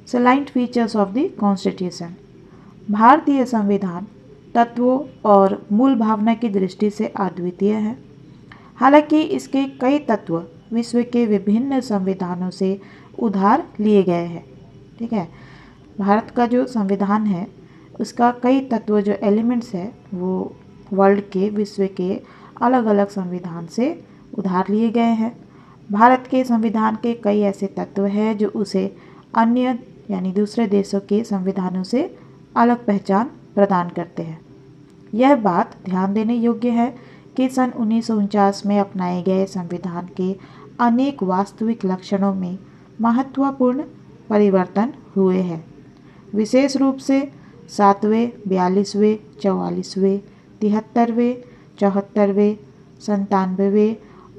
Saline features of the constitution. भारतीय संविधान तत्वों और मूल भावना की दृष्टि से अद्वितीय है। हालांकि इसके कई तत्व विश्व के विभिन्न संविधानों से उधार लिए गए हैं। ठीक है, भारत का जो संविधान है उसका कई तत्व जो एलिमेंट्स है वो वर्ल्ड के, विश्व के अलग अलग संविधान से उधार लिए गए हैं। भारत के संविधान के कई ऐसे तत्व हैं जो उसे अन्य यानी दूसरे देशों के संविधानों से अलग पहचान प्रदान करते हैं। यह बात ध्यान देने योग्य है कि सन 1949 में अपनाए गए संविधान के अनेक वास्तविक लक्षणों में महत्वपूर्ण परिवर्तन हुए हैं। विशेष रूप से 7वें, 42वें, 44वें, 73वें, 74वें, 97वें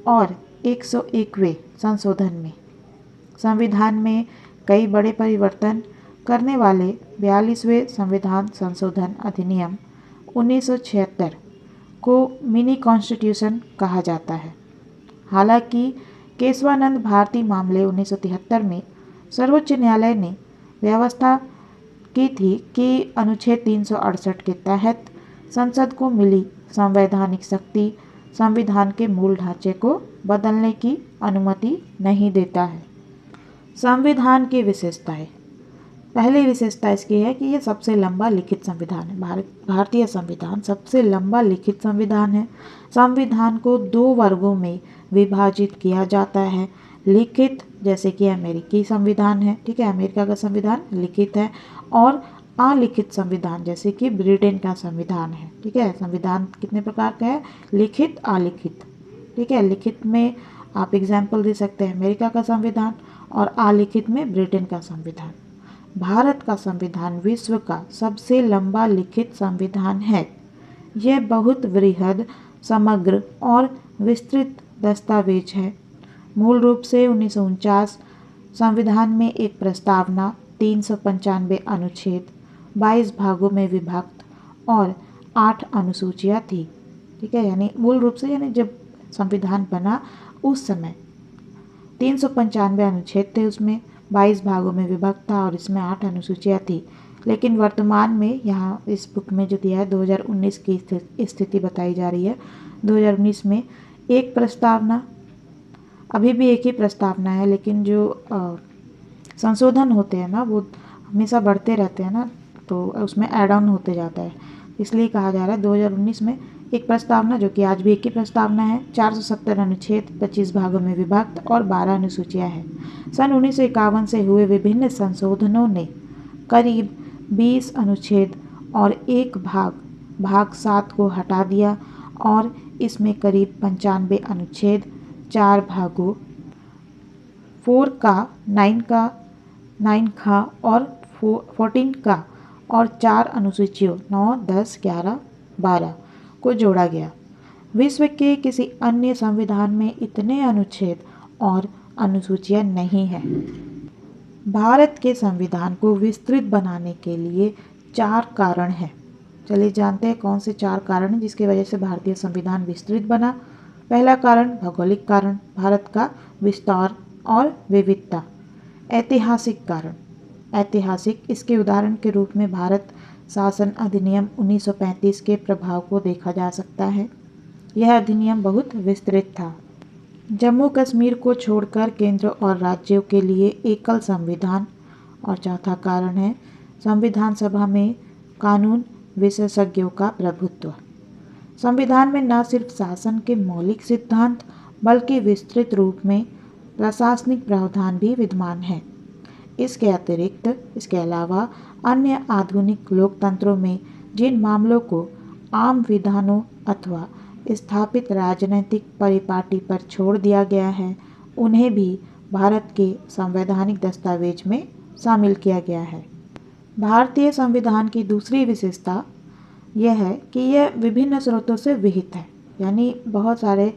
और 101वें संशोधन में। संविधान में कई बड़े परिवर्तन करने वाले 42वें संविधान संशोधन अधिनियम 1976 को मिनी कॉन्स्टिट्यूशन कहा जाता है। हालांकि केशवानंद भारती मामले 1973 में सर्वोच्च न्यायालय ने व्यवस्था की थी कि अनुच्छेद 368 के तहत संसद को मिली संवैधानिक शक्ति संविधान के मूल ढांचे को बदलने की अनुमति नहीं देता है। संविधान की विशेषताएं। पहली विशेषता इसकी है कि ये सबसे लंबा लिखित संविधान है। भारतीय संविधान सबसे लंबा लिखित संविधान है। संविधान को 2 वर्गों में विभाजित किया जाता है। लिखित जैसे कि अमेरिकी संविधान है, ठीक है, अमेरिका का संविधान लिखित है, और अलिखित संविधान जैसे कि ब्रिटेन का संविधान है। ठीक है, संविधान कितने प्रकार का है? लिखित, अलिखित। ठीक है, लिखित में आप एग्जाम्पल दे सकते हैं अमेरिका का संविधान और अलिखित में ब्रिटेन का संविधान। भारत का संविधान विश्व का सबसे लंबा लिखित संविधान है। यह बहुत वृहद, समग्र और विस्तृत दस्तावेज है। मूल रूप से 1949 संविधान में एक प्रस्तावना, 395 अनुच्छेद, 22 भागों में विभक्त और 8 अनुसूचियाँ थी। ठीक है, यानी मूल रूप से यानी जब संविधान बना उस समय 395 अनुच्छेद थे, उसमें 22 भागों में विभक्त था और इसमें 8 अनुसूचियाँ थी। लेकिन वर्तमान में यहाँ इस बुक में जो दिया है 2019 की स्थिति बताई जा रही है। 2019 में एक प्रस्तावना, अभी भी एक ही प्रस्तावना है, लेकिन जो संशोधन होते हैं ना वो हमेशा बढ़ते रहते हैं ना, तो उसमें ऐड ऑन होते जाता है, इसलिए कहा जा रहा है 2019 में एक प्रस्तावना, जो कि आज भी एक ही प्रस्तावना है। 470 अनुच्छेद, 25 भागों में विभक्त और 12 अनुसूचियाँ हैं। सन 1951 से हुए विभिन्न संशोधनों ने करीब 20 अनुच्छेद और एक भाग 7 को हटा दिया और इसमें करीब 95 अनुच्छेद, 4 भागों 4 का, 9 का और 14 का और 4 अनुसूचियों 9, 10, 11, 12 को जोड़ा गया। विश्व के किसी अन्य संविधान में इतने अनुच्छेद और अनुसूचियां नहीं हैं। भारत के संविधान को विस्तृत बनाने के लिए 4 कारण हैं। चलिए जानते हैं कौन से 4 कारण हैं जिसकी वजह से भारतीय संविधान विस्तृत बना। पहला कारण भौगोलिक कारण, भारत का विस्तार और विविधता। ऐतिहासिक कारण, ऐतिहासिक, इसके उदाहरण के रूप में भारत शासन अधिनियम 1935 के प्रभाव को देखा जा सकता है। यह अधिनियम बहुत विस्तृत था। जम्मू कश्मीर को छोड़कर केंद्र और राज्यों के लिए एकल संविधान। और चौथा कारण है संविधान सभा में कानून विशेषज्ञों का प्रभुत्व। संविधान में न सिर्फ शासन के मौलिक सिद्धांत बल्कि विस्तृत रूप में प्रशासनिक प्रावधान भी विद्यमान हैं। इसके अतिरिक्त, इसके अलावा अन्य आधुनिक लोकतंत्रों में जिन मामलों को आम विधानों अथवा स्थापित राजनीतिक परिपाटी पर छोड़ दिया गया है, उन्हें भी भारत के संवैधानिक दस्तावेज में शामिल किया गया है। भारतीय संविधान की दूसरी विशेषता यह है कि यह विभिन्न स्रोतों से विहित है, यानी बहुत सारे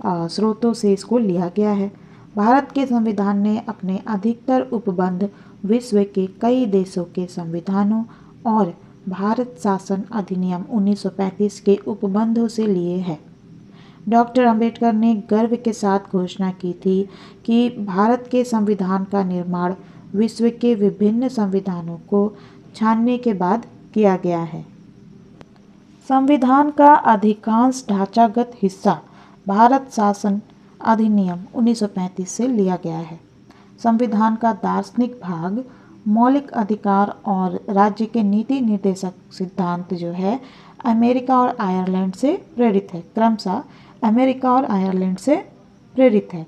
स्रोतों से इसको लिया गया है। भारत के संविधान ने अपने अधिकतर उपबंध विश्व के कई देशों के संविधानों और भारत शासन अधिनियम 1935 के उपबंधों से लिए हैं। डॉक्टर अंबेडकर ने गर्व के साथ घोषणा की थी कि भारत के संविधान का निर्माण विश्व के विभिन्न संविधानों को छानने के बाद किया गया है। संविधान का अधिकांश ढांचागत हिस्सा भारत शासन अधिनियम 1935 से लिया गया है। संविधान का दार्शनिक भाग मौलिक अधिकार और राज्य के नीति निर्देशक सिद्धांत जो है अमेरिका और आयरलैंड से प्रेरित है, क्रमशः अमेरिका और आयरलैंड से प्रेरित है।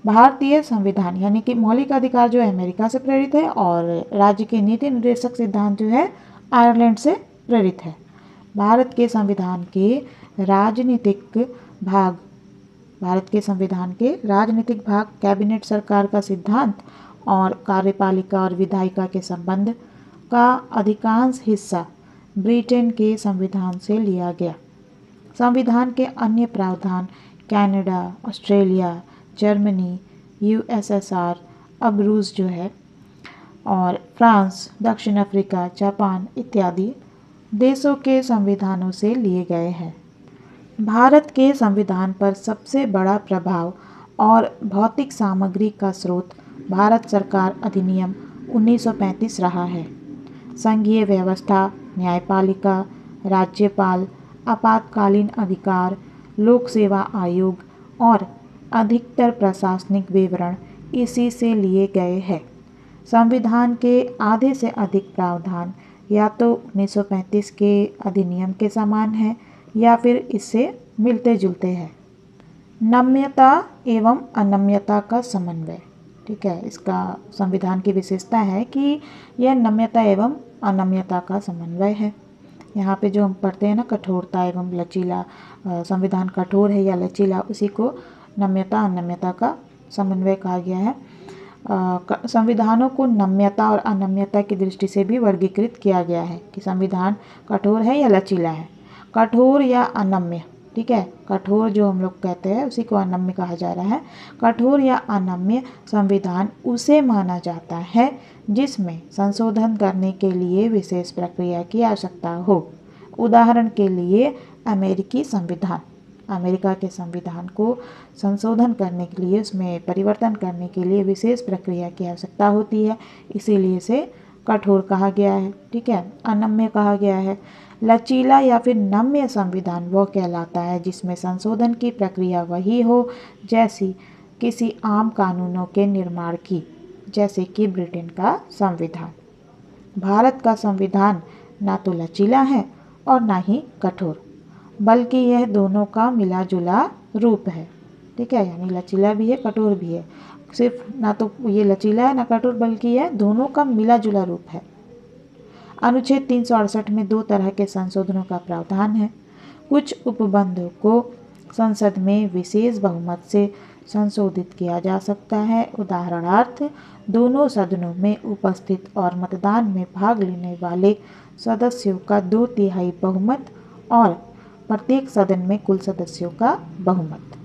भारतीय संविधान यानी कि मौलिक अधिकार जो है अमेरिका से प्रेरित है और राज्य के नीति निर्देशक सिद्धांत जो है आयरलैंड से प्रेरित है। भारत के संविधान के राजनीतिक भाग कैबिनेट सरकार का सिद्धांत और कार्यपालिका और विधायिका के संबंध का अधिकांश हिस्सा ब्रिटेन के संविधान से लिया गया। संविधान के अन्य प्रावधान कनाडा, ऑस्ट्रेलिया, जर्मनी, यूएसएसआर, अब रूस जो है और फ्रांस, दक्षिण अफ्रीका, जापान इत्यादि देशों के संविधानों से लिए गए हैं। भारत के संविधान पर सबसे बड़ा प्रभाव और भौतिक सामग्री का स्रोत भारत सरकार अधिनियम 1935 रहा है। संघीय व्यवस्था, न्यायपालिका, राज्यपाल, आपातकालीन अधिकार, लोक सेवा आयोग और अधिकतर प्रशासनिक विवरण इसी से लिए गए हैं। संविधान के आधे से अधिक प्रावधान या तो 1935 के अधिनियम के समान है या फिर इससे मिलते जुलते हैं। नम्यता एवं अनम्यता का समन्वय, ठीक है, इसका संविधान की विशेषता है कि यह नम्यता एवं अनम्यता का समन्वय है। यहाँ पे जो हम पढ़ते हैं ना कठोरता एवं लचीला, संविधान कठोर है या लचीला, उसी को नम्यता अनम्यता का समन्वय कहा गया है। संविधानों को नम्यता और अनम्यता की दृष्टि से भी वर्गीकृत किया गया है कि संविधान कठोर है या लचीला है। कठोर या अनम्य, ठीक है, कठोर जो हम लोग कहते हैं उसी को अनम्य कहा जा रहा है। कठोर या अनम्य संविधान उसे माना जाता है जिसमें संशोधन करने के लिए विशेष प्रक्रिया की आवश्यकता हो। उदाहरण के लिए अमेरिकी संविधान, अमेरिका के संविधान को संशोधन करने के लिए, उसमें परिवर्तन करने के लिए विशेष प्रक्रिया की आवश्यकता होती है, इसीलिए इसे कठोर कहा गया है, ठीक है, अनम्य कहा गया है। लचीला या फिर नम्य संविधान वह कहलाता है जिसमें संशोधन की प्रक्रिया वही हो जैसी किसी आम कानूनों के निर्माण की, जैसे कि ब्रिटेन का संविधान। भारत का संविधान ना तो लचीला है और ना ही कठोर, बल्कि यह दोनों का मिला जुला रूप है, ठीक है, यानी लचीला भी है कठोर भी है। सिर्फ ना तो ये लचीला है ना कठोर, बल्कि यह दोनों का मिला जुला रूप है। अनुच्छेद 368 में 2 तरह के संशोधनों का प्रावधान है। कुछ उपबंधों को संसद में विशेष बहुमत से संशोधित किया जा सकता है। उदाहरणार्थ, दोनों सदनों में उपस्थित और मतदान में भाग लेने वाले सदस्यों का 2/3 बहुमत और प्रत्येक सदन में कुल सदस्यों का बहुमत।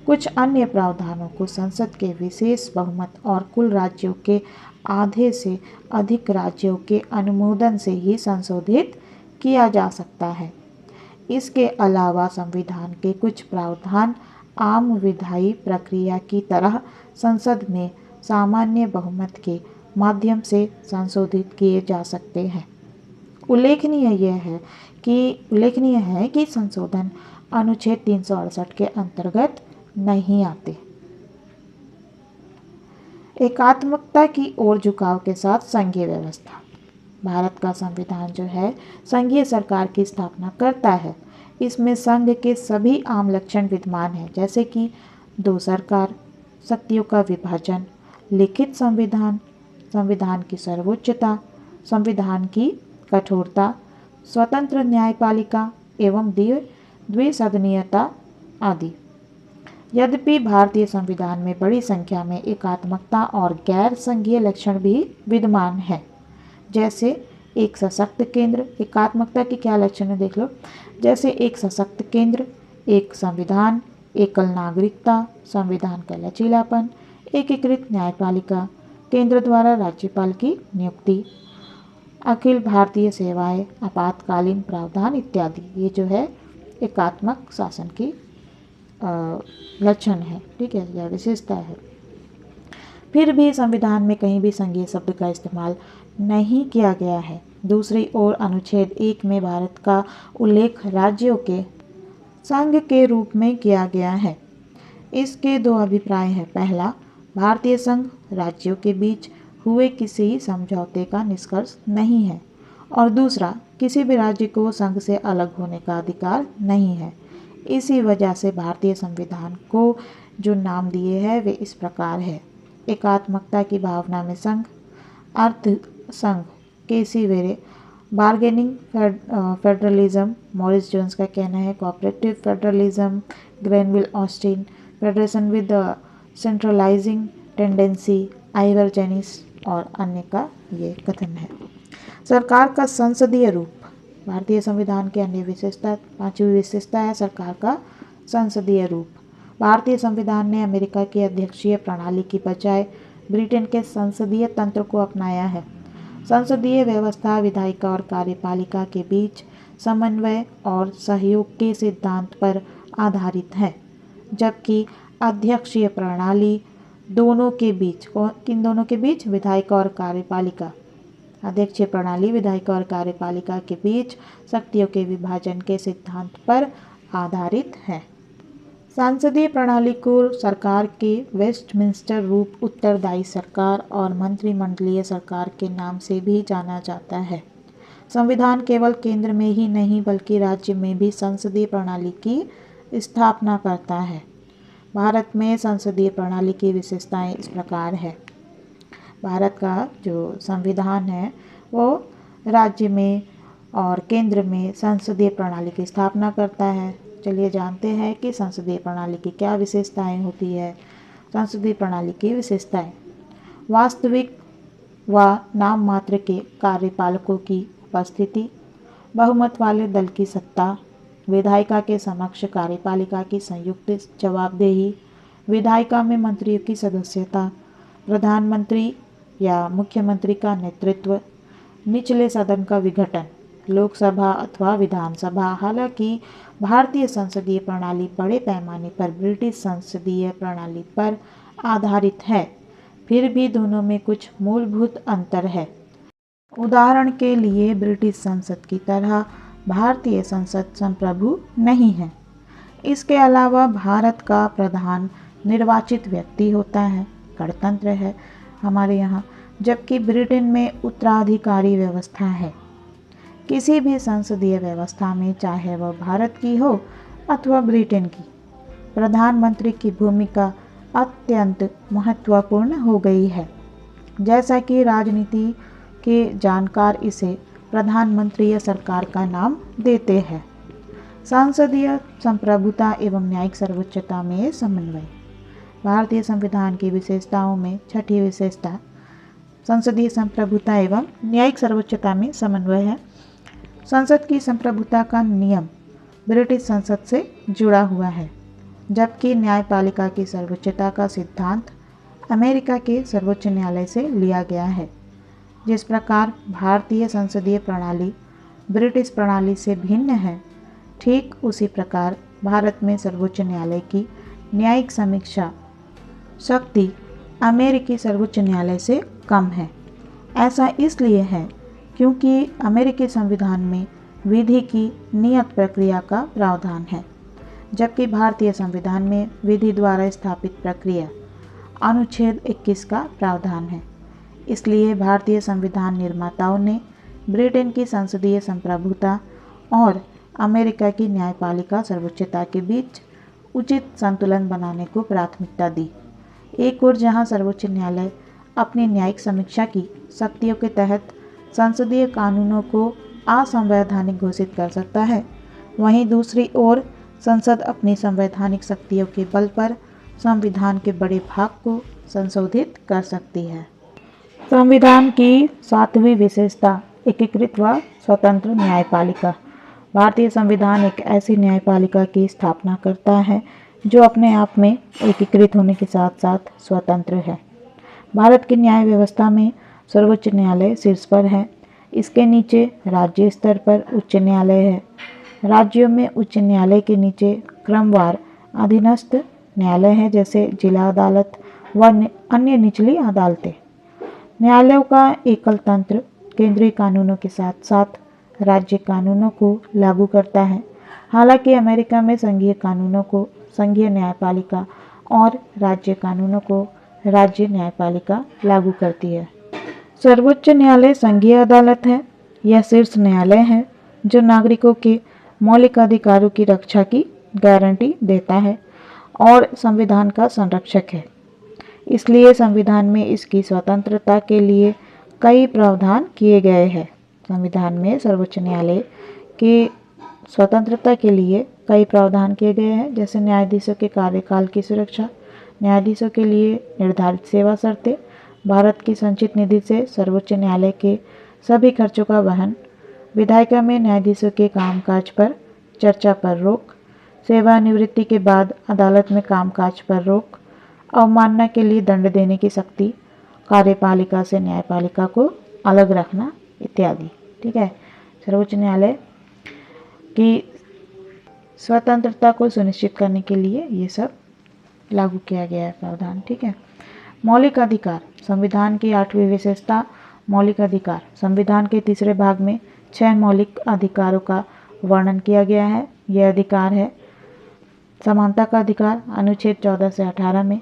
कुछ अन्य प्रावधानों को संसद के विशेष बहुमत और कुल राज्यों के आधे से अधिक राज्यों के अनुमोदन से ही संशोधित किया जा सकता है। इसके अलावा संविधान के कुछ प्रावधान आम विधायी प्रक्रिया की तरह संसद में सामान्य बहुमत के माध्यम से संशोधित किए जा सकते हैं। उल्लेखनीय है कि संशोधन अनुच्छेद 368 के अंतर्गत नहीं आते। एकात्मकता की ओर झुकाव के साथ संघीय व्यवस्था। भारत का संविधान जो है संघीय सरकार की स्थापना करता है। इसमें संघ के सभी आम लक्षण विद्यमान हैं, जैसे कि 2 सरकार, शक्तियों का विभाजन, लिखित संविधान, संविधान की सर्वोच्चता, संविधान की कठोरता, स्वतंत्र न्यायपालिका एवं द्विसदनीयता आदि। यद्यपि भारतीय संविधान में बड़ी संख्या में एकात्मकता और गैर संघीय लक्षण भी विद्यमान हैं, जैसे एक सशक्त केंद्र। एकात्मकता की क्या लक्षण है देख लो, जैसे एक सशक्त केंद्र, एक संविधान, एकल नागरिकता, संविधान का लचीलापन, एकीकृत न्यायपालिका, केंद्र द्वारा राज्यपाल की नियुक्ति, अखिल भारतीय सेवाएं, आपातकालीन प्रावधान इत्यादि। ये जो है एकात्मक शासन की लक्षण है, ठीक है, यह विशेषता है। फिर भी संविधान में कहीं भी संघीय शब्द का इस्तेमाल नहीं किया गया है। दूसरी ओर अनुच्छेद 1 में भारत का उल्लेख राज्यों के संघ के रूप में किया गया है। इसके दो अभिप्राय हैं। पहला, भारतीय संघ राज्यों के बीच हुए किसी समझौते का निष्कर्ष नहीं है, और दूसरा, किसी भी राज्य को संघ से अलग होने का अधिकार नहीं है। इसी वजह से भारतीय संविधान को जो नाम दिए हैं वे इस प्रकार है: एकात्मकता की भावना में संघ, अर्थ संघ, K C Wheare, bargaining federalism, Morris Jones का कहना है cooperative federalism, Granville Austin, federation with centralising tendency, Ivor Jennings और अन्य का ये कथन है। सरकार का संसदीय रूप, भारतीय संविधान की अन्य विशेषता, पांचवी विशेषता है सरकार का संसदीय रूप। भारतीय संविधान ने अमेरिका की अध्यक्षीय प्रणाली की बजाय ब्रिटेन के संसदीय तंत्र को अपनाया है। संसदीय व्यवस्था विधायिका और कार्यपालिका के बीच समन्वय और सहयोग के सिद्धांत पर आधारित है, जबकि अध्यक्षीय प्रणाली दोनों के बीच, किन दोनों के बीच, विधायिका और कार्यपालिका, अध्यक्षीय प्रणाली विधायिका और कार्यपालिका के बीच शक्तियों के विभाजन के सिद्धांत पर आधारित है। संसदीय प्रणाली को सरकार के वेस्टमिंस्टर रूप, उत्तरदायी सरकार और मंत्रिमंडलीय सरकार के नाम से भी जाना जाता है। संविधान केवल केंद्र में ही नहीं बल्कि राज्य में भी संसदीय प्रणाली की स्थापना करता है। भारत में संसदीय प्रणाली की विशेषताएं इस प्रकार है। भारत का जो संविधान है वो राज्य में और केंद्र में संसदीय प्रणाली की स्थापना करता है। चलिए जानते हैं कि संसदीय प्रणाली की क्या विशेषताएं होती है। संसदीय प्रणाली की विशेषताएं: वास्तविक व नाम मात्र के कार्यपालकों की उपस्थिति, बहुमत वाले दल की सत्ता, विधायिका के समक्ष कार्यपालिका की संयुक्त जवाबदेही, विधायिका में मंत्रियों की सदस्यता, प्रधानमंत्री या मुख्यमंत्री का नेतृत्व, निचले सदन का विघटन, लोकसभा अथवा विधानसभा। हालांकि भारतीय संसदीय प्रणाली बड़े पैमाने पर ब्रिटिश संसदीय प्रणाली पर आधारित है, फिर भी दोनों में कुछ मूलभूत अंतर है। उदाहरण के लिए ब्रिटिश संसद की तरह भारतीय संसद संप्रभु नहीं है। इसके अलावा भारत का प्रधान निर्वाचित व्यक्ति होता है, गणतंत्र है हमारे यहाँ, जबकि ब्रिटेन में उत्तराधिकारी व्यवस्था है। किसी भी संसदीय व्यवस्था में, चाहे वह भारत की हो अथवा ब्रिटेन की, प्रधानमंत्री की भूमिका अत्यंत महत्वपूर्ण हो गई है। जैसा कि राजनीति के जानकार इसे प्रधानमंत्रीय सरकार का नाम देते हैं। संसदीय संप्रभुता एवं न्यायिक सर्वोच्चता में समन्वय। भारतीय संविधान की विशेषताओं में छठी विशेषता संसदीय संप्रभुता एवं न्यायिक सर्वोच्चता में समन्वय है। संसद की संप्रभुता का नियम ब्रिटिश संसद से जुड़ा हुआ है, जबकि न्यायपालिका की सर्वोच्चता का सिद्धांत अमेरिका के सर्वोच्च न्यायालय से लिया गया है। जिस प्रकार भारतीय संसदीय प्रणाली ब्रिटिश प्रणाली से भिन्न है, ठीक उसी प्रकार भारत में सर्वोच्च न्यायालय की न्यायिक समीक्षा शक्ति अमेरिकी सर्वोच्च न्यायालय से कम है। ऐसा इसलिए है क्योंकि अमेरिकी संविधान में विधि की नियत प्रक्रिया का प्रावधान है, जबकि भारतीय संविधान में विधि द्वारा स्थापित प्रक्रिया अनुच्छेद 21 का प्रावधान है। इसलिए भारतीय संविधान निर्माताओं ने ब्रिटेन की संसदीय संप्रभुता और अमेरिका की न्यायपालिका सर्वोच्चता के बीच उचित संतुलन बनाने को प्राथमिकता दी। एक ओर जहां सर्वोच्च न्यायालय अपनी न्यायिक समीक्षा की शक्तियों के तहत संसदीय कानूनों को असंवैधानिक घोषित कर सकता है, वहीं दूसरी ओर संसद अपनी संवैधानिक शक्तियों के बल पर संविधान के बड़े भाग को संशोधित कर सकती है। संविधान की सातवीं विशेषता एकीकृत व स्वतंत्र न्यायपालिका। भारतीय संविधान एक ऐसी न्यायपालिका की स्थापना करता है जो अपने आप में एकीकृत होने के साथ साथ स्वतंत्र है। भारत की न्याय व्यवस्था में सर्वोच्च न्यायालय शीर्ष पर है। इसके नीचे राज्य स्तर पर उच्च न्यायालय है। राज्यों में उच्च न्यायालय के नीचे क्रमवार अधीनस्थ न्यायालय है, जैसे जिला अदालत, व अन्य निचली अदालतें। न्यायालयों का एकल तंत्र केंद्रीय कानूनों के साथ साथ राज्य कानूनों को लागू करता है। हालांकि अमेरिका में संघीय कानूनों को संघीय न्यायपालिका और राज्य कानूनों को राज्य न्यायपालिका लागू करती है। सर्वोच्च न्यायालय संघीय अदालत है। यह शीर्ष न्यायालय है जो नागरिकों के मौलिक अधिकारों की रक्षा की गारंटी देता है और संविधान का संरक्षक है। इसलिए संविधान में इसकी स्वतंत्रता के लिए कई प्रावधान किए गए हैं। संविधान में सर्वोच्च न्यायालय की स्वतंत्रता के लिए कई प्रावधान किए गए हैं, जैसे न्यायाधीशों के कार्यकाल की सुरक्षा, न्यायाधीशों के लिए निर्धारित सेवा शर्तें, भारत की संचित निधि से सर्वोच्च न्यायालय के सभी खर्चों का वहन, विधायिका में न्यायाधीशों के कामकाज पर चर्चा पर रोक, सेवानिवृत्ति के बाद अदालत में कामकाज पर रोक, अवमानना के लिए दंड देने की शक्ति, कार्यपालिका से न्यायपालिका को अलग रखना इत्यादि। ठीक है, सर्वोच्च न्यायालय की स्वतंत्रता को सुनिश्चित करने के लिए ये सब लागू किया गया है प्रावधान। ठीक है, मौलिक अधिकार। संविधान की 8वीं विशेषता मौलिक अधिकार। संविधान के तीसरे भाग में 6 मौलिक अधिकारों का वर्णन किया गया है। यह अधिकार है समानता का अधिकार अनुच्छेद 14 से 18 में,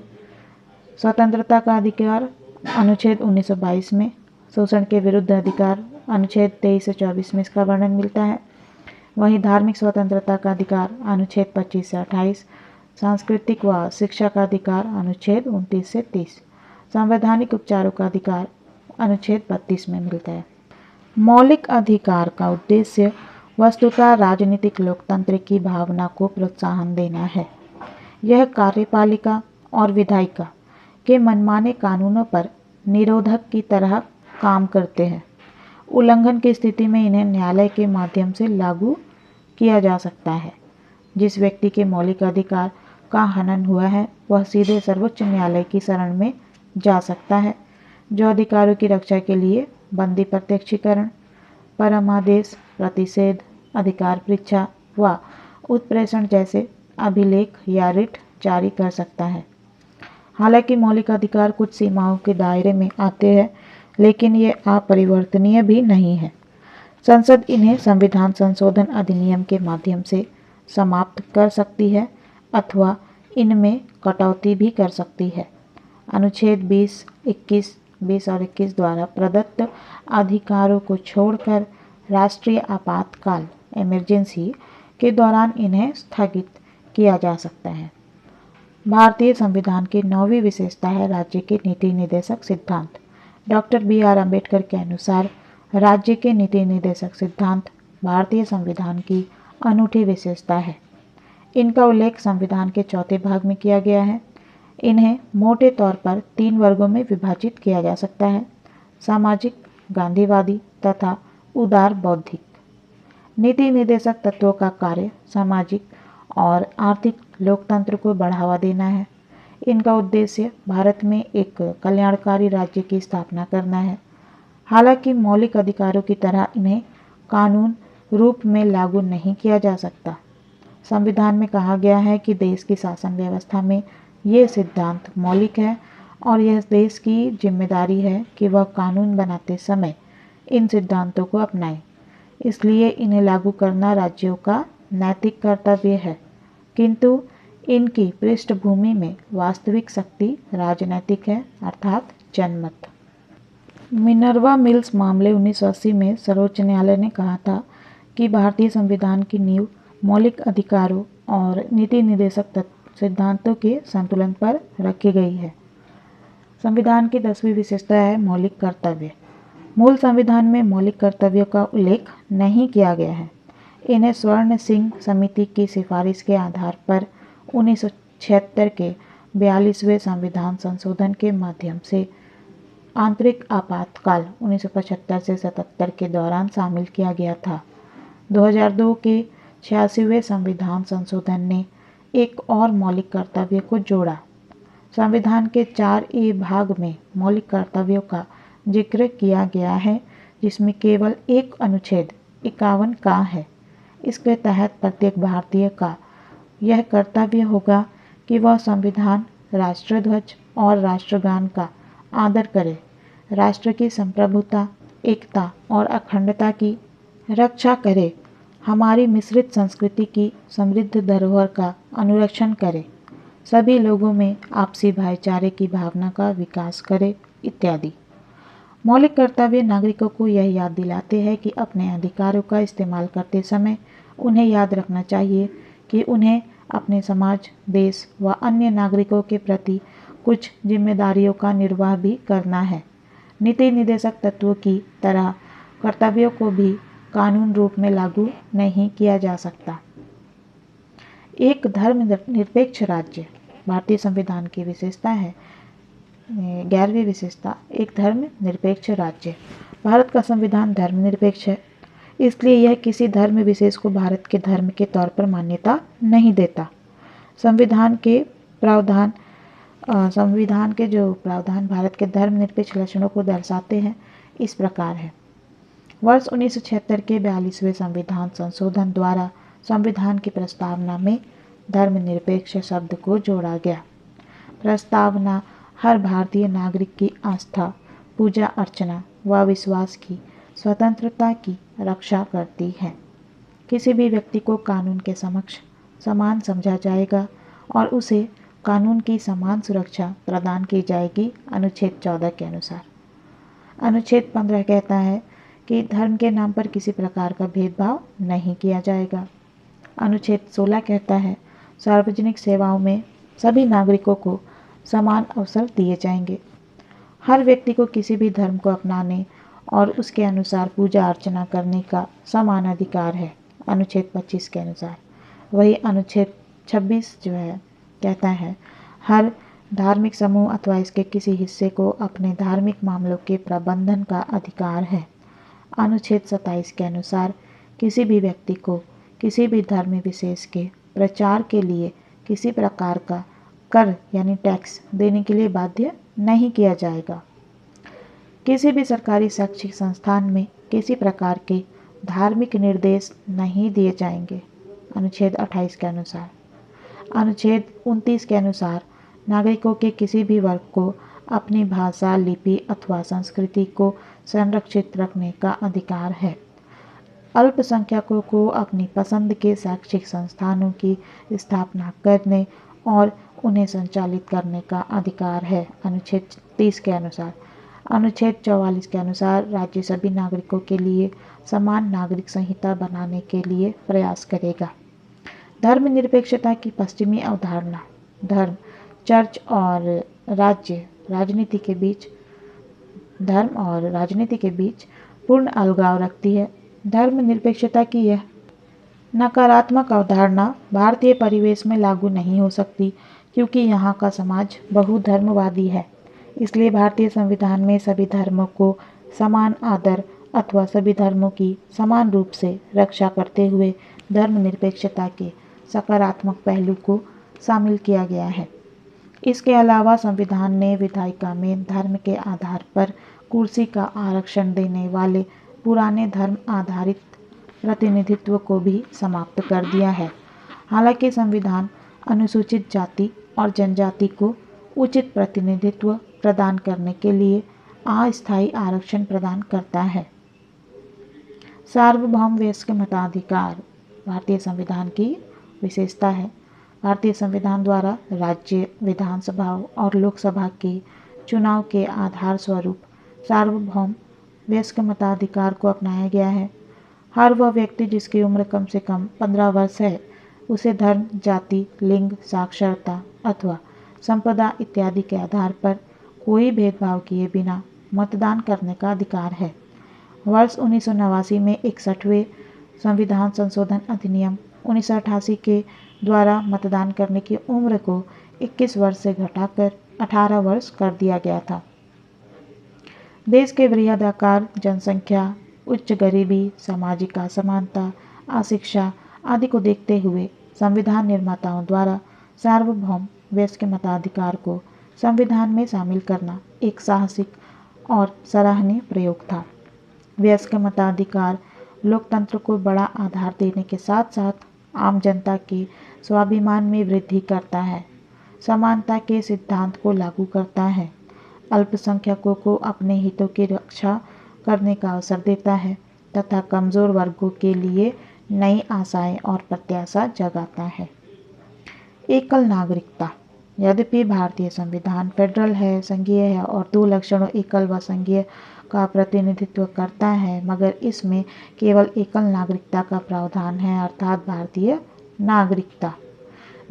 स्वतंत्रता का अधिकार अनुच्छेद 1922 में, शोषण के विरुद्ध अधिकार अनुच्छेद 23 से 24 में इसका वर्णन मिलता है। वहीं धार्मिक स्वतंत्रता का अधिकार अनुच्छेद 25 से 28, सांस्कृतिक व शिक्षा का अधिकार अनुच्छेद 29 से 30, संवैधानिक उपचारों का अधिकार अनुच्छेद 32 में मिलता है। मौलिक अधिकार का उद्देश्य वस्तुतः राजनीतिक लोकतंत्र की भावना को प्रोत्साहन देना है। यह कार्यपालिका और विधायिका के मनमाने कानूनों पर निरोधक की तरह काम करते हैं। उल्लंघन की स्थिति में इन्हें न्यायालय के माध्यम से लागू किया जा सकता है। जिस व्यक्ति के मौलिक अधिकार का हनन हुआ है वह सीधे सर्वोच्च न्यायालय की शरण में जा सकता है, जो अधिकारों की रक्षा के लिए बंदी प्रत्यक्षीकरण, परमादेश, प्रतिषेध, अधिकार परीक्षा व उत्प्रेषण जैसे अभिलेख या रिट जारी कर सकता है। हालांकि मौलिक अधिकार कुछ सीमाओं के दायरे में आते हैं, लेकिन ये अपरिवर्तनीय भी नहीं है। संसद इन्हें संविधान संशोधन अधिनियम के माध्यम से समाप्त कर सकती है अथवा इनमें कटौती भी कर सकती है। अनुच्छेद 20, 20 और 21 द्वारा प्रदत्त अधिकारों को छोड़कर राष्ट्रीय आपातकाल इमरजेंसी के दौरान इन्हें स्थगित किया जा सकता है। भारतीय संविधान की 9वीं विशेषता है राज्य के नीति निर्देशक सिद्धांत। डॉक्टर BR अम्बेडकर के अनुसार राज्य के नीति निर्देशक सिद्धांत भारतीय संविधान की अनूठी विशेषता है। इनका उल्लेख संविधान के 4थे भाग में किया गया है। इन्हें मोटे तौर पर 3 वर्गों में विभाजित किया जा सकता है: सामाजिक, गांधीवादी तथा उदार बौद्धिक। नीति निर्देशक तत्वों का कार्य सामाजिक और आर्थिक लोकतंत्र को बढ़ावा देना है। इनका उद्देश्य भारत में एक कल्याणकारी राज्य की स्थापना करना है। हालांकि मौलिक अधिकारों की तरह इन्हें कानून रूप में लागू नहीं किया जा सकता। संविधान में कहा गया है कि देश की शासन व्यवस्था में ये सिद्धांत मौलिक है और यह देश की जिम्मेदारी है कि वह कानून बनाते समय इन सिद्धांतों को अपनाए। इसलिए इन्हें लागू करना राज्यों का नैतिक कर्तव्य है, किंतु इनकी पृष्ठभूमि में वास्तविक शक्ति राजनैतिक है, अर्थात जनमत। मिनर्वा मिल्स मामले 1980 में सर्वोच्च न्यायालय ने कहा था कि भारतीय संविधान की नींव मौलिक अधिकारों और नीति निर्देशक सिद्धांतों के संतुलन पर रखी गई है। संविधान की 10वीं विशेषता है मौलिक कर्तव्य। मूल संविधान में मौलिक कर्तव्यों का उल्लेख नहीं किया गया है। इन्हें स्वर्ण सिंह समिति की सिफारिश के आधार पर 1976 के 42वें संविधान संशोधन के माध्यम से आंतरिक आपातकाल 1975 से 77 के दौरान शामिल किया गया था। 2002 के 86वें संविधान संशोधन ने एक और मौलिक कर्तव्य को जोड़ा। संविधान के 4A भाग में मौलिक कर्तव्यों का जिक्र किया गया है, जिसमें केवल एक अनुच्छेद 51 का है। इसके तहत प्रत्येक भारतीय का यह कर्तव्य होगा कि वह संविधान, राष्ट्रध्वज और राष्ट्रगान का आदर करें, राष्ट्र की संप्रभुता, एकता और अखंडता की रक्षा करें, हमारी मिश्रित संस्कृति की समृद्ध धरोहर का अनुरक्षण करें, सभी लोगों में आपसी भाईचारे की भावना का विकास करें इत्यादि। मौलिक कर्तव्य नागरिकों को यह याद दिलाते हैं कि अपने अधिकारों का इस्तेमाल करते समय उन्हें याद रखना चाहिए कि उन्हें अपने समाज, देश व अन्य नागरिकों के प्रति कुछ जिम्मेदारियों का निर्वाह भी करना है। नीति निर्देशक तत्वों की तरह कर्तव्यों को भी कानून रूप में लागू नहीं किया जा सकता। एक धर्मनिरपेक्ष राज्य। भारतीय संविधान की विशेषता है 11वीं विशेषता, एक धर्मनिरपेक्ष राज्य। भारत का संविधान धर्मनिरपेक्ष है, इसलिए यह किसी धर्म विशेष को भारत के धर्म के तौर पर मान्यता नहीं देता। संविधान के जो प्रावधान भारत के धर्मनिरपेक्ष लक्षणों को दर्शाते हैं इस प्रकार है। वर्ष 1976 के 42वें संविधान संशोधन द्वारा संविधान की प्रस्तावना में धर्मनिरपेक्ष शब्द को जोड़ा गया। प्रस्तावना हर भारतीय नागरिक की आस्था, पूजा अर्चना व विश्वास की स्वतंत्रता की रक्षा करती है। किसी भी व्यक्ति को कानून के समक्ष समान समझा जाएगा और उसे कानून की समान सुरक्षा प्रदान की जाएगी, अनुच्छेद 14 के अनुसार। अनुच्छेद 15 कहता है कि धर्म के नाम पर किसी प्रकार का भेदभाव नहीं किया जाएगा। अनुच्छेद 16 कहता है सार्वजनिक सेवाओं में सभी नागरिकों को समान अवसर दिए जाएंगे। हर व्यक्ति को किसी भी धर्म को अपनाने और उसके अनुसार पूजा अर्चना करने का समान अधिकार है, अनुच्छेद 25 के अनुसार। वही अनुच्छेद 26 जो है कहता है हर धार्मिक समूह अथवा इसके किसी हिस्से को अपने धार्मिक मामलों के प्रबंधन का अधिकार है। अनुच्छेद 27 के अनुसार किसी भी व्यक्ति को किसी भी धर्म विशेष के प्रचार के लिए किसी प्रकार का कर यानी टैक्स देने के लिए बाध्य नहीं किया जाएगा। किसी भी सरकारी शैक्षिक संस्थान में किसी प्रकार के धार्मिक निर्देश नहीं दिए जाएंगे, अनुच्छेद 28 के अनुसार। अनुच्छेद 29 के अनुसार नागरिकों के किसी भी वर्ग को अपनी भाषा, लिपि अथवा संस्कृति को संरक्षित रखने का अधिकार है। अल्पसंख्यकों को अपनी पसंद के शैक्षिक संस्थानों की स्थापना करने और उन्हें संचालित करने का अधिकार है, अनुच्छेद 30 के अनुसार। अनुच्छेद 44 के अनुसार राज्य सभी नागरिकों के लिए समान नागरिक संहिता बनाने के लिए प्रयास करेगा। धर्मनिरपेक्षता की पश्चिमी अवधारणा धर्म, चर्च और राजनीति के बीच पूर्ण अलगाव रखती है। धर्मनिरपेक्षता की यह नकारात्मक अवधारणा भारतीय परिवेश में लागू नहीं हो सकती क्योंकि यहाँ का समाज बहुधर्मवादी है। इसलिए भारतीय संविधान में सभी धर्मों को समान आदर अथवा सभी धर्मों की समान रूप से रक्षा करते हुए धर्मनिरपेक्षता के सकारात्मक पहलू को शामिल किया गया है। इसके अलावा संविधान ने विधायिका में धर्म के आधार पर कुर्सी का आरक्षण देने वाले पुराने धर्म आधारित प्रतिनिधित्व को भी समाप्त कर दिया है। हालांकि संविधान अनुसूचित जाति और जनजाति को उचित प्रतिनिधित्व प्रदान करने के लिए अस्थायी आरक्षण प्रदान करता है। सार्वभौम वयस्क मताधिकार भारतीय संविधान की विशेषता है। भारतीय संविधान द्वारा राज्य विधानसभा और लोकसभा के चुनाव के आधार स्वरूप सार्वभौम वयस्क मताधिकार को अपनाया गया है। हर वह व्यक्ति जिसकी उम्र कम से कम 15 वर्ष है उसे धर्म, जाति, लिंग, साक्षरता अथवा संपदा इत्यादि के आधार पर कोई भेदभाव किए बिना मतदान करने का अधिकार है। वर्ष 1989 में 61वें संविधान संशोधन अधिनियम 1988 के द्वारा मतदान करने की उम्र को 21 वर्ष से घटाकर 18 वर्ष कर दिया गया था। देश के वृहदाकार जनसंख्या, उच्च गरीबी, सामाजिक असमानता, अशिक्षा आदि को देखते हुए संविधान निर्माताओं द्वारा सार्वभौम वयस्क मताधिकार को संविधान में शामिल करना एक साहसिक और सराहनीय प्रयोग था। वयस्क मताधिकार लोकतंत्र को बड़ा आधार देने के साथ साथ आम जनता के स्वाभिमान में वृद्धि करता है। समानता के सिद्धांत को लागू करता है, अल्पसंख्यकों को अपने हितों की रक्षा करने का अवसर देता है तथा कमज़ोर वर्गों के लिए नई आशाएं और प्रत्याशा जगाता है। एकल नागरिकता। यद्यपि भारतीय संविधान फेडरल है, संघीय है और दो लक्षणों एकल व संघीय का प्रतिनिधित्व करता है, मगर इसमें केवल एकल नागरिकता का प्रावधान है, अर्थात भारतीय नागरिकता।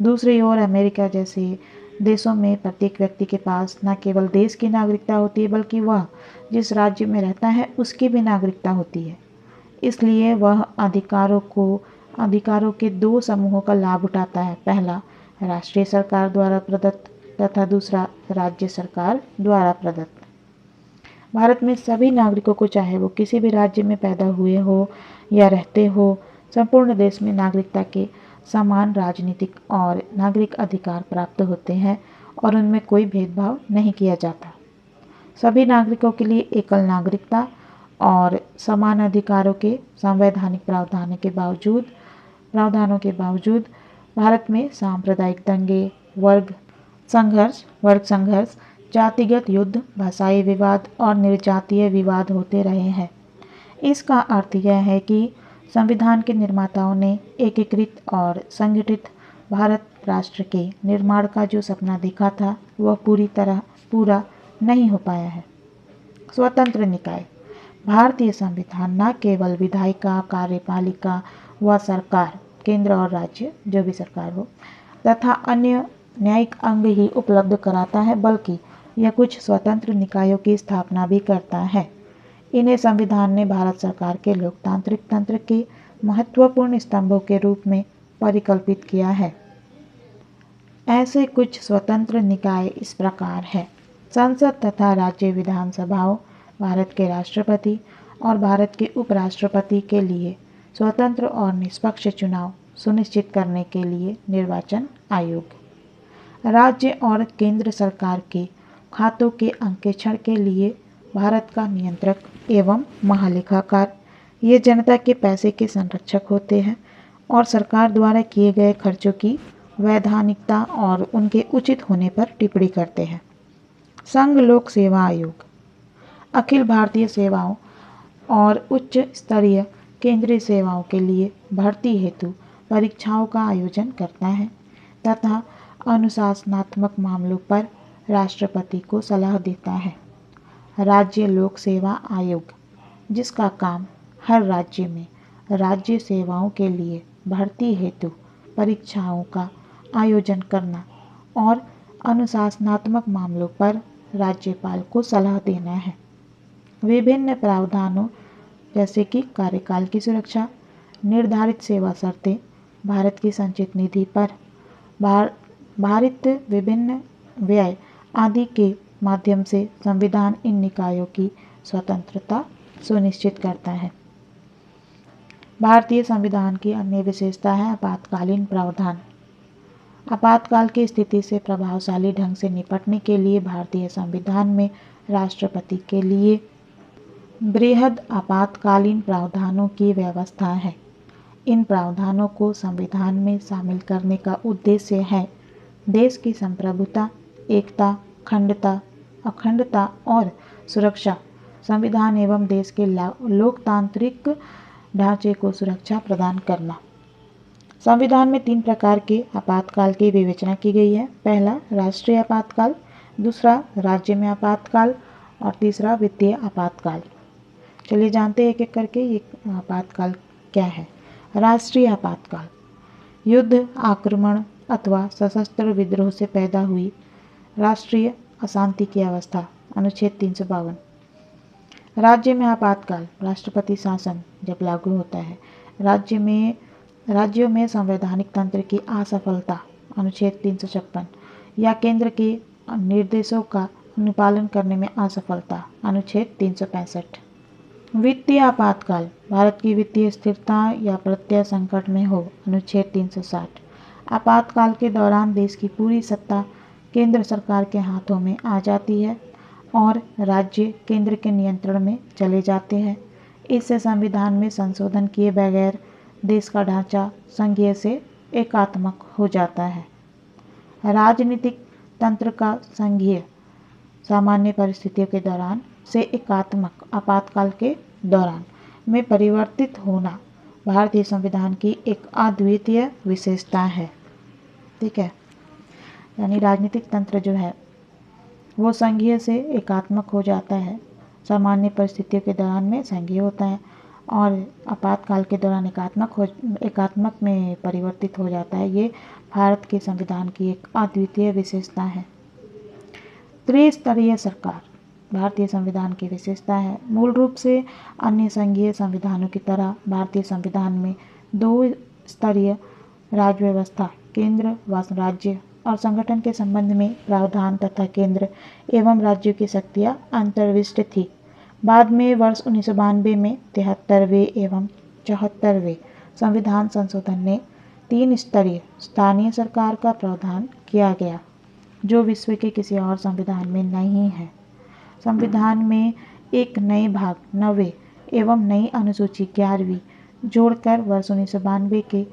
दूसरी ओर अमेरिका जैसे देशों में प्रत्येक व्यक्ति के पास न केवल देश की नागरिकता होती है, बल्कि वह जिस राज्य में रहता है उसकी भी नागरिकता होती है। इसलिए वह अधिकारों के दो समूहों का लाभ उठाता है। पहला राष्ट्रीय सरकार द्वारा प्रदत्त तथा दूसरा राज्य सरकार द्वारा प्रदत्त। भारत में सभी नागरिकों को, चाहे वो किसी भी राज्य में पैदा हुए हो या रहते हो, संपूर्ण देश में नागरिकता के समान राजनीतिक और नागरिक अधिकार प्राप्त होते हैं और उनमें कोई भेदभाव नहीं किया जाता। सभी नागरिकों के लिए एकल नागरिकता और समान अधिकारों के संवैधानिक प्रावधानों के बावजूद भारत में सांप्रदायिक दंगे, वर्ग संघर्ष, जातिगत युद्ध, भाषाई विवाद और निर्जातीय विवाद होते रहे हैं। इसका अर्थ यह है कि संविधान के निर्माताओं ने एकीकृत और संगठित भारत राष्ट्र के निर्माण का जो सपना देखा था वह पूरी तरह पूरा नहीं हो पाया है। स्वतंत्र निकाय। भारतीय संविधान न केवल विधायिका, कार्यपालिका व सरकार, केंद्र और राज्य जो भी सरकार हो, तथा अन्य न्यायिक अंग ही उपलब्ध कराता है, बल्कि यह कुछ स्वतंत्र निकायों की स्थापना भी करता है। इन्हें संविधान ने भारत सरकार के लोकतांत्रिक तंत्र के महत्वपूर्ण स्तंभों के रूप में परिकल्पित किया है। ऐसे कुछ स्वतंत्र निकाय इस प्रकार है। संसद तथा राज्य विधानसभाओं, भारत के राष्ट्रपति और भारत के उपराष्ट्रपति के लिए स्वतंत्र और निष्पक्ष चुनाव सुनिश्चित करने के लिए निर्वाचन आयोग। राज्य और केंद्र सरकार के खातों के अंकेक्षण के लिए भारत का नियंत्रक एवं महालेखाकार। ये जनता के पैसे के संरक्षक होते हैं और सरकार द्वारा किए गए खर्चों की वैधानिकता और उनके उचित होने पर टिप्पणी करते हैं। संघ लोक सेवा आयोग अखिल भारतीय सेवाओं और उच्च स्तरीय केंद्रीय सेवाओं के लिए भर्ती हेतु परीक्षाओं का आयोजन करता है तथा अनुशासनात्मक मामलों पर राष्ट्रपति को सलाह देता है। राज्य लोक सेवा आयोग, जिसका काम हर राज्य में राज्य सेवाओं के लिए भर्ती हेतु परीक्षाओं का आयोजन करना और अनुशासनात्मक मामलों पर राज्यपाल को सलाह देना है। विभिन्न प्रावधानों जैसे कि कार्यकाल की सुरक्षा, निर्धारित सेवा शर्तें, भारत की संचित निधि पर भारित विभिन्न व्यय आदि के माध्यम से संविधान इन निकायों की स्वतंत्रता सुनिश्चित करता है। भारतीय संविधान की अन्य विशेषता है आपातकालीन प्रावधान। आपातकाल की स्थिति से प्रभावशाली ढंग से निपटने के लिए भारतीय संविधान में राष्ट्रपति के लिए बृहद आपातकालीन प्रावधानों की व्यवस्था है। इन प्रावधानों को संविधान में शामिल करने का उद्देश्य है देश की संप्रभुता, एकता, अखंडता और सुरक्षा, संविधान एवं देश के लोकतांत्रिक ढांचे को सुरक्षा प्रदान करना। संविधान में 3 प्रकार के आपातकाल की विवेचना की गई है। पहला राष्ट्रीय आपातकाल, दूसरा राज्य में आपातकाल और तीसरा वित्तीय आपातकाल। चलिए जानते हैं एक एक करके ये आपातकाल क्या है। राष्ट्रीय आपातकाल युद्ध, आक्रमण अथवा सशस्त्र विद्रोह से पैदा हुई राष्ट्रीय अशांति की अवस्था, अनुच्छेद 352। राज्य में आपातकाल राष्ट्रपति शासन जब लागू होता है, राज्यों में संवैधानिक तंत्र की असफलता, अनुच्छेद 356, या केंद्र के निर्देशों का अनुपालन करने में असफलता, अनुच्छेद 365। वित्तीय आपातकाल भारत की वित्तीय स्थिरता या प्रत्यय संकट में हो, अनुच्छेद 360। आपातकाल के दौरान देश की पूरी सत्ता केंद्र सरकार के हाथों में आ जाती है और राज्य केंद्र के नियंत्रण में चले जाते हैं। इससे संविधान में संशोधन किए बगैर देश का ढांचा संघीय से एकात्मक हो जाता है। राजनीतिक तंत्र का संघीय सामान्य परिस्थितियों के दौरान से एकात्मक आपातकाल के दौरान में परिवर्तित होना भारतीय संविधान की एक अद्वितीय विशेषता है। ठीक है, यानी राजनीतिक तंत्र जो है वो संघीय से एकात्मक हो जाता है, सामान्य परिस्थितियों के दौरान में संघीय होता है और आपातकाल के दौरान एकात्मक में परिवर्तित हो जाता है। ये भारत के संविधान की एक अद्वितीय विशेषता है। त्रिस्तरीय सरकार भारतीय संविधान की विशेषता है। मूल रूप से अन्य संघीय संविधानों की तरह भारतीय संविधान में 2 स्तरीय राज्य व्यवस्था, केंद्र व राज्य और संगठन के संबंध में प्रावधान तथा केंद्र एवं राज्यों की शक्तियाँ अंतर्विष्ट थी। बाद में वर्ष 1992 में 73वें एवं 74वें संविधान संशोधन ने 3 स्तरीय स्थानीय सरकार का प्रावधान किया गया, जो विश्व के किसी और संविधान में नहीं है। संविधान में एक नए भाग 9वें एवं नई अनुसूची 11वीं जोड़कर वर्ष 1992 के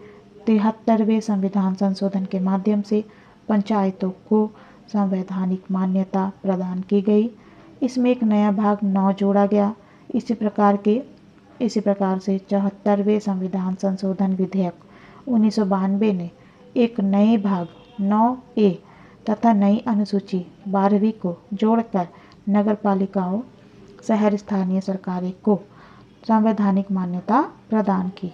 73वें संविधान संशोधन के माध्यम से पंचायतों को संवैधानिक मान्यता प्रदान की गई। इसमें एक नया भाग 9 जोड़ा गया। इसी प्रकार से 74वें संविधान संशोधन विधेयक 1992 ने एक नए भाग 9A तथा नई अनुसूची 12वीं को जोड़कर नगरपालिकाओं, शहर स्थानीय सरकारें को संवैधानिक मान्यता प्रदान की।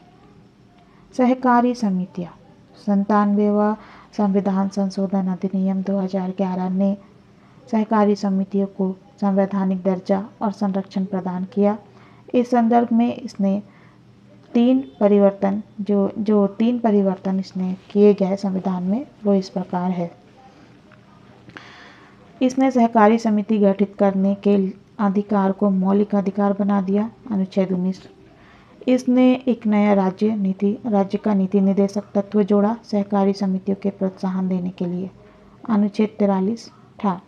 सहकारी समितियां 97वां संविधान संशोधन अधिनियम 2011 ने सहकारी समितियों को संवैधानिक दर्जा और संरक्षण प्रदान किया। इस संदर्भ में इसने 3 परिवर्तन इसने किए गए संविधान में, वो इस प्रकार है। इसने सहकारी समिति गठित करने के अधिकार को मौलिक अधिकार बना दिया, अनुच्छेद 19। इसने एक नया राज्य का नीति निर्देशक तत्व जोड़ा सहकारी समितियों के प्रोत्साहन देने के लिए, अनुच्छेद 43 था।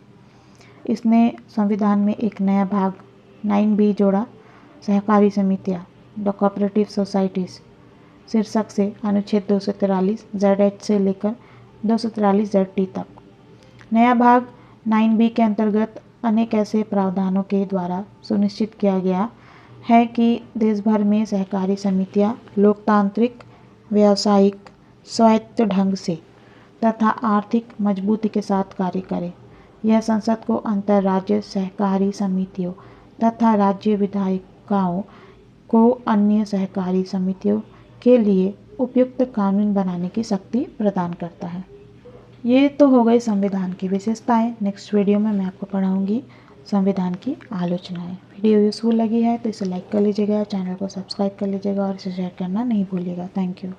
इसने संविधान में एक नया भाग 9B जोड़ा सहकारी समितियां द कोऑपरेटिव सोसाइटीज शीर्षक से, अनुच्छेद 243 ZH से लेकर 243 ZT तक। नया भाग 9B के अंतर्गत अनेक ऐसे प्रावधानों के द्वारा सुनिश्चित किया गया है कि देश भर में सहकारी समितियां लोकतांत्रिक, व्यावसायिक, स्वायत्त ढंग से तथा आर्थिक मजबूती के साथ कार्य करें। यह संसद को अंतर्राज्य सहकारी समितियों तथा राज्य विधायिकाओं को अन्य सहकारी समितियों के लिए उपयुक्त कानून बनाने की शक्ति प्रदान करता है। ये तो हो गई संविधान की विशेषताएं। नेक्स्ट वीडियो में मैं आपको पढ़ाऊंगी संविधान की आलोचनाएं। वीडियो यूजफुल लगी है तो इसे लाइक कर लीजिएगा, चैनल को सब्सक्राइब कर लीजिएगा और इसे शेयर करना नहीं भूलिएगा। Thank you.